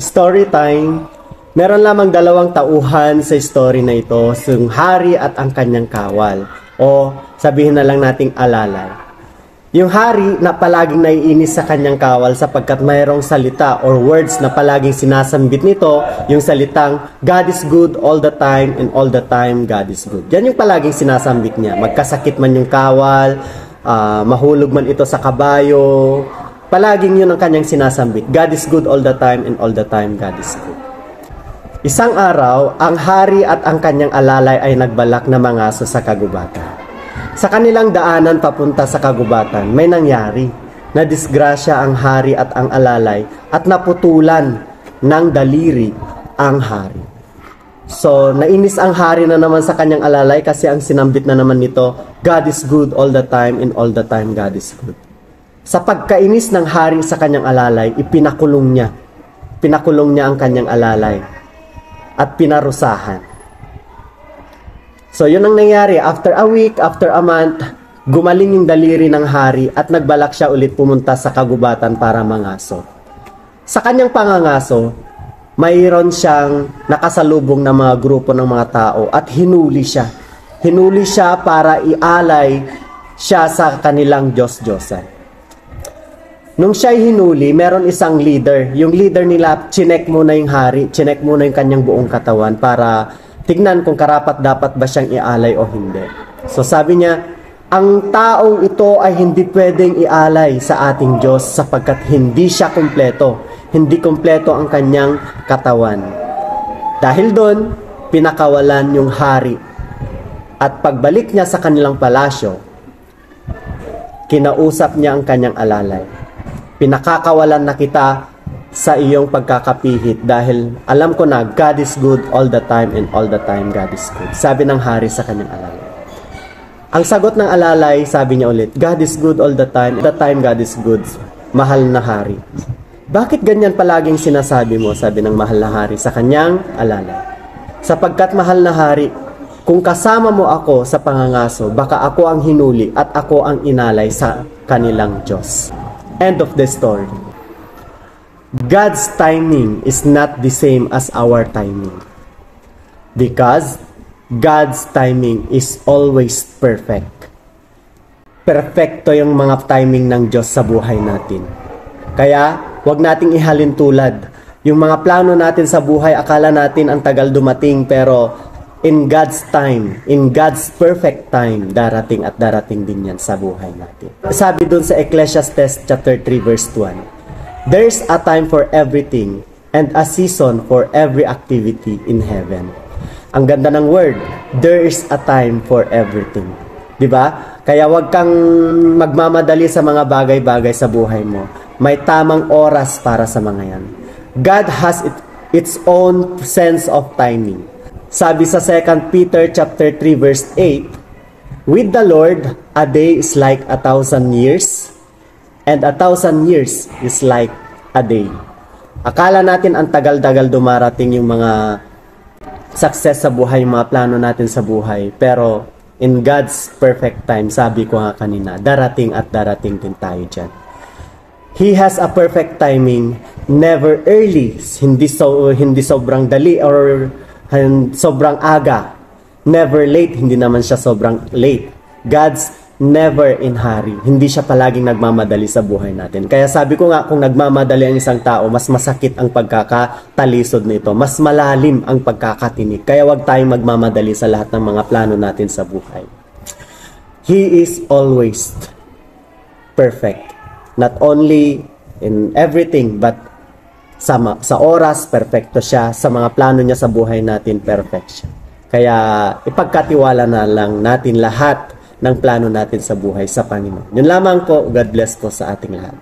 Story time. Meron lamang dalawang tauhan sa story na ito, yung hari at ang kanyang kawal. O sabihin na lang nating alalay. Yung hari na palaging naiinis sa kanyang kawal sapagkat mayroong salita or words na palaging sinasambit nito, yung salitang God is good all the time and all the time God is good. Yan yung palaging sinasambit niya. Magkasakit man yung kawal, mahulog man ito sa kabayo, palaging yun ang kanyang sinasambit. God is good all the time and all the time God is good. Isang araw, ang hari at ang kanyang alalay ay nagbalak na mangaso sa kagubatan. Sa kanilang daanan papunta sa kagubatan, may nangyari. Nadisgrasya ang hari at ang alalay at naputulan ng daliri ang hari. So, nainis ang hari na naman sa kanyang alalay kasi ang sinambit na naman nito, God is good all the time and all the time God is good. Sa pagkainis ng hari sa kanyang alalay, ipinakulong niya. Pinakulong niya ang kanyang alalay at pinarusahan. So, yun ang nangyari. After a week, after a month, gumaling yung daliri ng hari at nagbalak siya ulit pumunta sa kagubatan para mangaso. Sa kanyang pangangaso, mayroon siyang nakasalubong na mga grupo ng mga tao at hinuli siya. Hinuli siya para ialay siya sa kanilang Diyos-Diyosan. Nung siya'y hinuli, meron isang leader. Yung leader nila, chinek muna yung hari, chinek muna yung kanyang buong katawan para tignan kung karapat-dapat ba siyang ialay o hindi. So sabi niya, ang taong ito ay hindi pwedeng ialay sa ating Diyos sapagkat hindi siya kumpleto. Hindi kumpleto ang kanyang katawan. Dahil doon, pinakawalan yung hari. At pagbalik niya sa kanilang palasyo, kinausap niya ang kanyang alalay. Pinakakawalan na kita sa iyong pagkakapihit dahil alam ko na God is good all the time and all the time God is good. Sabi ng hari sa kanyang alalay. Ang sagot ng alalay, sabi niya ulit, God is good all the time God is good. Mahal na hari. Bakit ganyan palaging sinasabi mo, sabi ng mahal na hari sa kanyang alalay? Sapagkat mahal na hari, kung kasama mo ako sa pangangaso, baka ako ang hinuli at ako ang inalay sa kanilang Diyos. End of the story. God's timing is not the same as our timing. Because God's timing is always perfect. Perfecto yung mga timing ng Diyos sa buhay natin. Kaya, huwag nating ihalin tulad. Yung mga plano natin sa buhay, akala natin ang tagal dumating, pero in God's time, in God's perfect time, darating at darating din yan sa buhay natin. Sabi dun sa Ecclesiastes chapter 3 verse 1, there's a time for everything and a season for every activity in heaven. Ang ganda ng word, there is a time for everything. Diba? Kaya wag kang magmamadali sa mga bagay-bagay sa buhay mo. May tamang oras para sa mga yan. God has its own sense of timing. Sabi sa 2 Peter chapter 3 verse 8, with the Lord, a day is like 1,000 years, and 1,000 years is like a day. Akala natin ang tagal-tagal dumarating yung mga success sa buhay, yung mga plano natin sa buhay. Pero in God's perfect time, sabi ko nga kanina, darating at darating din tayo dyan. He has a perfect timing, never early, hindi sobrang dali or sobrang aga. Never late, hindi naman siya sobrang late. God's never in hurry. Hindi siya palaging nagmamadali sa buhay natin. Kaya sabi ko nga, kung nagmamadali ang isang tao, mas masakit ang pagkakatalisod nito. Mas malalim ang pagkakatinik. Kaya wag tayong magmamadali sa lahat ng mga plano natin sa buhay. He is always perfect. Not only in everything, but sa oras, perfecto siya. Sa mga plano niya sa buhay natin, perfect siya. Kaya ipagkatiwala na lang natin lahat ng plano natin sa buhay sa Panginoon. Yun lamang po. God bless po sa ating lahat.